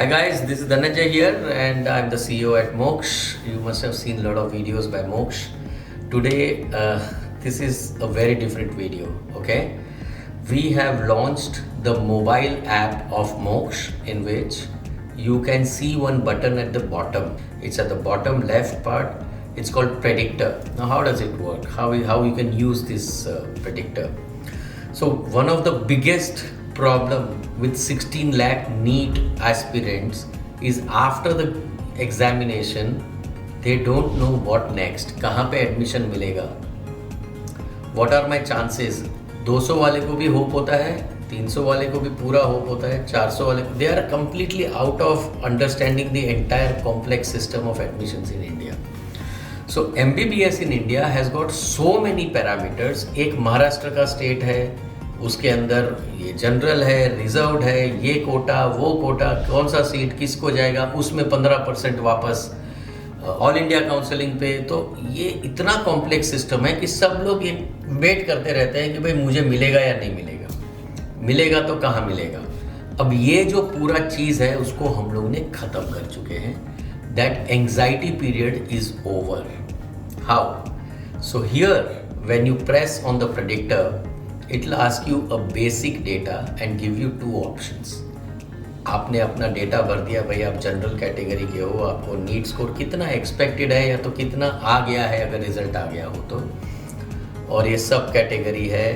Hi guys, this is Dhananjay here and I'm the CEO at Moksh. You must have seen a lot of videos by Moksh. Today, this is a very different video, okay? We have launched the mobile app of Moksh in which you can see one button at the bottom. It's at the bottom left part. It's called Predictor. Now how does it work? How you can use this Predictor? So one of the biggest problem with 16 lakh NEET aspirants is after the examination they don't know what next, कहाँ पे admission मिलेगा, what are my chances. 200 वाले को भी hope होता है, 300 वाले को भी पूरा होप होता है, 400 वाले को, they are completely out of understanding the entire complex system of admissions in India. So MBBS in India has got so many parameters. एक महाराष्ट्र का स्टेट है, उसके अंदर ये जनरल है, रिजर्व्ड है, ये कोटा, वो कोटा, कौन सा सीट किसको जाएगा, उसमें 15% वापस ऑल इंडिया काउंसलिंग पे. तो ये इतना कॉम्प्लेक्स सिस्टम है कि सब लोग ये वेट करते रहते हैं कि भाई मुझे मिलेगा या नहीं मिलेगा, मिलेगा तो कहाँ मिलेगा. अब ये जो पूरा चीज़ है उसको हम लोग ने ख़त्म कर चुके हैं. That anxiety period is over. How? So here when you press on the predictor, it will ask you a basic data and give you two options. आपने अपना डेटा भर दिया, भाई आप जनरल कैटेगरी के हो, आपको नीट स्कोर कितना एक्सपेक्टेड है या तो कितना आ गया है अगर रिजल्ट आ गया हो तो, और ये सब कैटेगरी है,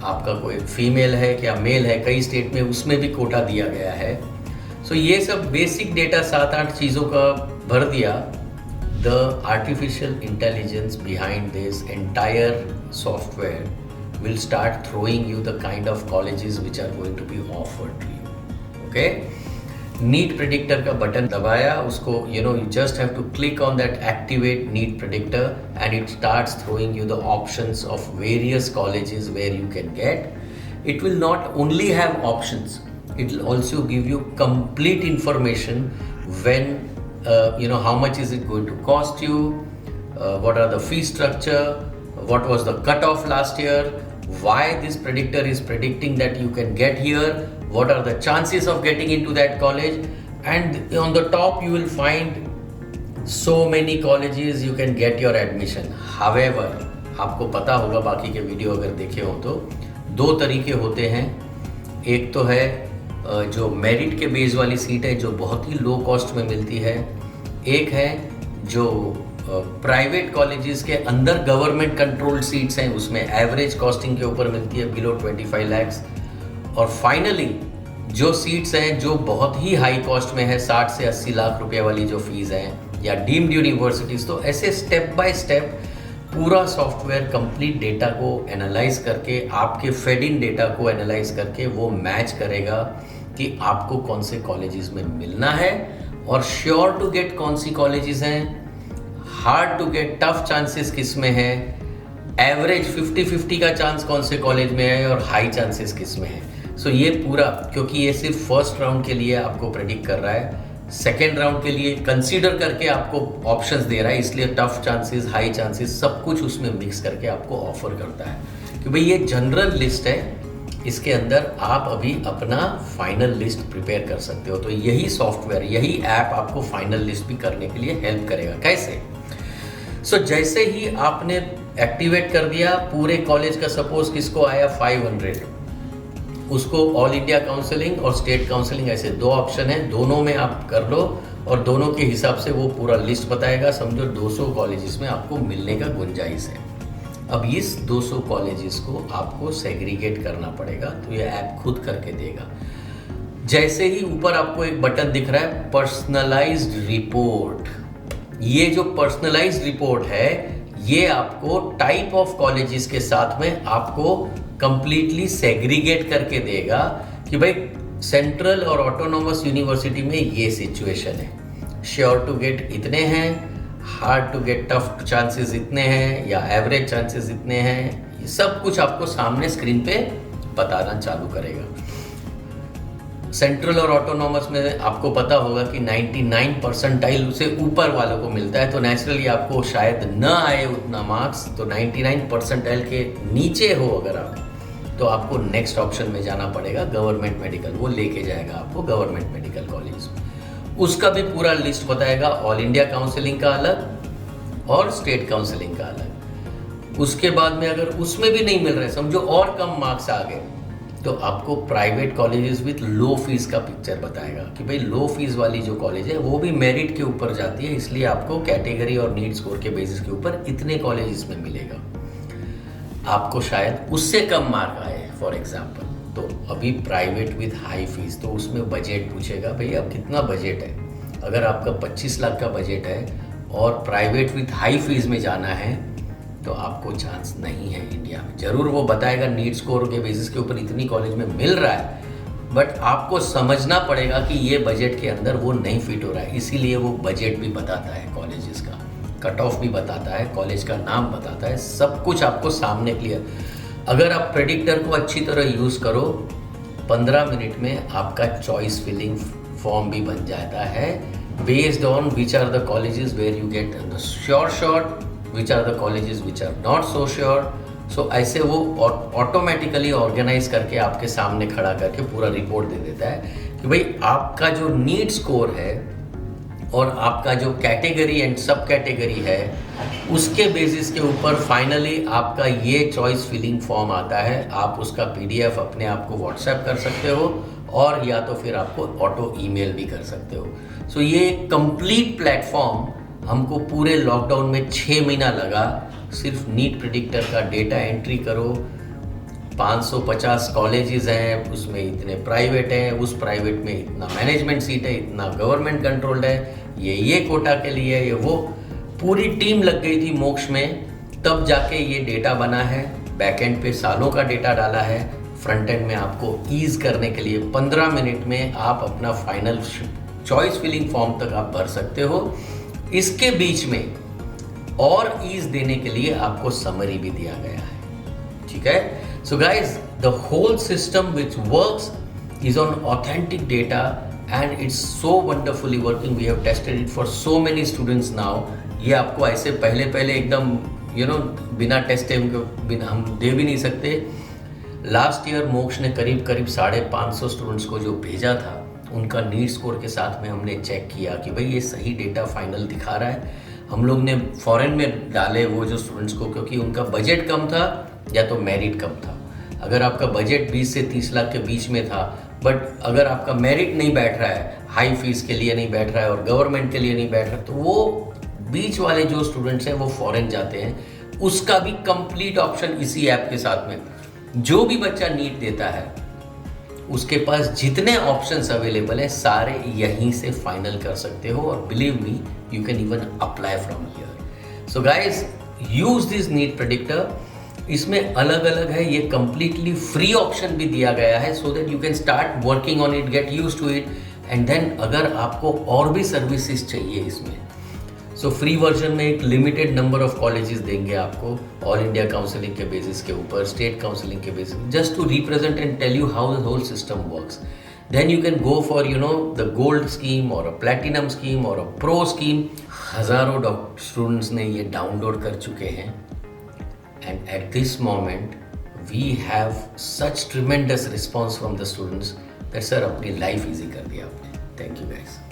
आपका कोई फीमेल है क्या मेल है, कई स्टेट में उसमें भी कोटा दिया गया है. सो ये सब बेसिक डेटा 7-8 चीज़ों का भर दिया. The artificial intelligence behind this entire software will start throwing you the kind of colleges which are going to be offered to you. Okay? NEET predictor का बटन दबाया, उसको you just have to click on that activate NEET predictor and it starts throwing you the options of various colleges where you can get. It will not only have options, it will also give you complete information when how much is it going to cost you, what are the fee structure, what was the cutoff last year, why this predictor is predicting that you can get here, what are the chances of getting into that college, and on the top you will find so many colleges you can get your admission. However, आपको पता होगा, बाकी के video अगर देखे हो तो, दो तरीके होते हैं. एक तो है जो मेरिट के बेस वाली सीट है जो बहुत ही लो कॉस्ट में मिलती है. एक है जो प्राइवेट कॉलेजेस के अंदर गवर्नमेंट कंट्रोल्ड सीट्स हैं, उसमें एवरेज कॉस्टिंग के ऊपर मिलती है बिलो 25 lakhs. और फाइनली जो सीट्स हैं जो बहुत ही हाई कॉस्ट में है, 60 से 80 लाख रुपए वाली जो फीस हैं, या डीम्ड यूनिवर्सिटीज़. तो ऐसे स्टेप बाय स्टेप पूरा सॉफ्टवेयर कंप्लीट डेटा को एनालाइज करके, आपके फेड इन डेटा को एनालाइज करके वो मैच करेगा कि आपको कौन से कॉलेजेस में मिलना है, और श्योर टू गेट कौन सी कॉलेजेस हैं, hard to get tough chances किस में है, एवरेज 50-50 का चांस कौन से कॉलेज में है, और हाई चांसेस किस में है. सो ये पूरा, क्योंकि ये सिर्फ फर्स्ट राउंड के लिए आपको प्रेडिक्ट कर रहा है, सेकेंड राउंड के लिए कंसीडर करके आपको ऑप्शंस दे रहा है, इसलिए टफ चांसेस, हाई चांसेस सब कुछ उसमें मिक्स करके आपको ऑफर करता है कि भाई ये जनरल लिस्ट है, इसके अंदर आप अभी अपना फाइनल लिस्ट प्रिपेयर कर सकते हो. तो यही सॉफ्टवेयर, यही ऐप आपको फाइनल लिस्ट भी करने के लिए हेल्प करेगा. कैसे? सो जैसे ही आपने एक्टिवेट कर दिया पूरे कॉलेज का, सपोज किसको आया 500, उसको ऑल इंडिया काउंसलिंग और स्टेट काउंसलिंग ऐसे दो ऑप्शन है, दोनों में आप कर लो और दोनों के हिसाब से वो पूरा लिस्ट बताएगा. समझो 200 कॉलेजेस में आपको मिलने का गुंजाइश है. अब इस 200 कॉलेजेस को आपको सेग्रीगेट करना पड़ेगा, तो ये ऐप खुद करके देगा. जैसे ही ऊपर आपको एक बटन दिख रहा है पर्सनलाइज्ड रिपोर्ट, ये जो पर्सनलाइज्ड रिपोर्ट है ये आपको टाइप ऑफ कॉलेजेस के साथ में आपको कंप्लीटली सेग्रीगेट करके देगा कि भाई सेंट्रल और ऑटोनोमस यूनिवर्सिटी में ये सिचुएशन है, श्योर टू गेट इतने हैं, hard to get tough chances इतने हैं, या एवरेज चांसेस इतने हैं. ये सब कुछ आपको सामने स्क्रीन पे बताना चालू करेगा. सेंट्रल और ऑटोनॉमस में आपको पता होगा कि 99 परसेंटाइल से ऊपर वालों को मिलता है, तो नेचुरली आपको शायद न आए उतना मार्क्स. तो 99 परसेंटाइल के नीचे हो अगर आप, तो आपको नेक्स्ट ऑप्शन में जाना पड़ेगा गवर्नमेंट मेडिकल, वो लेके जाएगा आपको गवर्नमेंट मेडिकल कॉलेज. उसका भी पूरा लिस्ट बताएगा, ऑल इंडिया काउंसलिंग का अलग और स्टेट काउंसलिंग का अलग। उसके बाद में अगर उसमें भी नहीं मिल रहे, समझो और कम मार्क्स आ गए, तो आपको private colleges with low fees का पिक्चर बताएगा कि भाई लो फीस वाली जो कॉलेज है वो भी मेरिट के ऊपर जाती है, इसलिए आपको कैटेगरी और नीड स्कोर के बेसिस के ऊपर इतने कॉलेज इसमें मिलेगा। आपको शायद उससे कम मार्क आए फॉर एग्जाम्पल, तो अभी प्राइवेट विथ हाई फीस, तो उसमें बजट पूछेगा, भाई अब कितना बजट है। अगर आपका 25 लाख का बजट है और प्राइवेट विथ हाई फीस में जाना है, तो आपको चांस नहीं है इंडिया में। जरूर वो बताएगा नीड स्कोर के बेसिस के ऊपर इतनी कॉलेज में मिल रहा है, बट आपको समझना पड़ेगा कि ये बजट के अंदर वो नहीं फिट हो रहा है। इसीलिए वो बजट भी बताता है कॉलेजेस का, कट ऑफ भी बताता है, कॉलेज का नाम बताता है, सब कुछ आपको सामने क्लियर। अगर आप प्रेडिक्टर को अच्छी तरह यूज़ करो, 15 मिनट में आपका चॉइस फिलिंग फॉर्म भी बन जाता है, based on which are the colleges where you get the sure shot, which are the colleges which are not so sure. So ऐसे वो ऑटोमेटिकली ऑर्गेनाइज करके आपके सामने खड़ा करके पूरा रिपोर्ट दे देता है कि भाई आपका जो नीड स्कोर है और आपका जो कैटेगरी एंड सब कैटेगरी है, उसके बेसिस के ऊपर फाइनली आपका ये चॉइस फिलिंग फॉर्म आता है। आप उसका PDF अपने आप को व्हाट्सएप कर सकते हो और या तो फिर आपको ऑटो ईमेल भी कर सकते हो। सो ये कंप्लीट प्लेटफॉर्म हमको पूरे लॉकडाउन में 6 महीना लगा। सिर्फ नीट प्रेडिक्टर का डेटा एंट्री करो, 550 कॉलेजेस हैं, उसमें इतने प्राइवेट हैं, उस प्राइवेट में इतना मैनेजमेंट सीट है, इतना गवर्नमेंट कंट्रोल्ड है, ये कोटा के लिए ये वो, पूरी टीम लग गई थी मोक्ष में, तब जाके ये डेटा बना है। बैकएंड पे सालों का डेटा डाला है, फ्रंट एंड में आपको ईज करने के लिए 15 मिनट में आप अपना फाइनल चॉइस फिलिंग फॉर्म तक आप भर सकते हो। इसके बीच में और ईज देने के लिए आपको समरी भी दिया गया है, ठीक है। So guys, the whole system which works is on authentic data and it's so wonderfully working. We have tested it for so many students now. ये आपको ऐसे पहले एकदम बिना टेस्टे बिना हम दे भी नहीं सकते। लास्ट ईयर मोक्ष ने करीब 550 स्टूडेंट्स को जो भेजा था, उनका नीड स्कोर के साथ में हमने चेक किया कि भाई ये सही डेटा फाइनल दिखा रहा है। हम लोग ने फॉरेन में डाले वो जो स्टूडेंट्स को, क्योंकि उनका बजट कम था या तो मेरिट कम था। अगर आपका बजट 20 से 30 लाख के बीच में था, बट अगर आपका मेरिट नहीं बैठ रहा है, हाई फीस के लिए नहीं बैठ रहा है और गवर्नमेंट के लिए नहीं बैठ रहा है, तो वो बीच वाले जो स्टूडेंट्स हैं वो फॉरेन जाते हैं। उसका भी कंप्लीट ऑप्शन इसी ऐप के साथ में, जो भी बच्चा नीट देता है उसके पास जितने ऑप्शंस अवेलेबल हैं सारे यहीं से फाइनल कर सकते हो, और believe me you can even apply from here. So guys, use this NEET predictor. इसमें अलग अलग है, ये कंप्लीटली फ्री ऑप्शन भी दिया गया है, so that you can start working on it, get use to it, and then अगर आपको और भी सर्विसेज चाहिए इसमें, सो फ्री वर्जन में एक लिमिटेड नंबर ऑफ कॉलेजेस देंगे आपको, ऑल इंडिया काउंसलिंग के बेसिस के ऊपर, स्टेट काउंसलिंग के basis, just to represent and tell you how the whole system works. Then you can go for the gold scheme or a platinum scheme or a pro scheme. हजारों students ने ये download कर चुके हैं, and at this moment we have such tremendous response from the students that sir अपनी life easy कर दिया आपने। Thank you guys.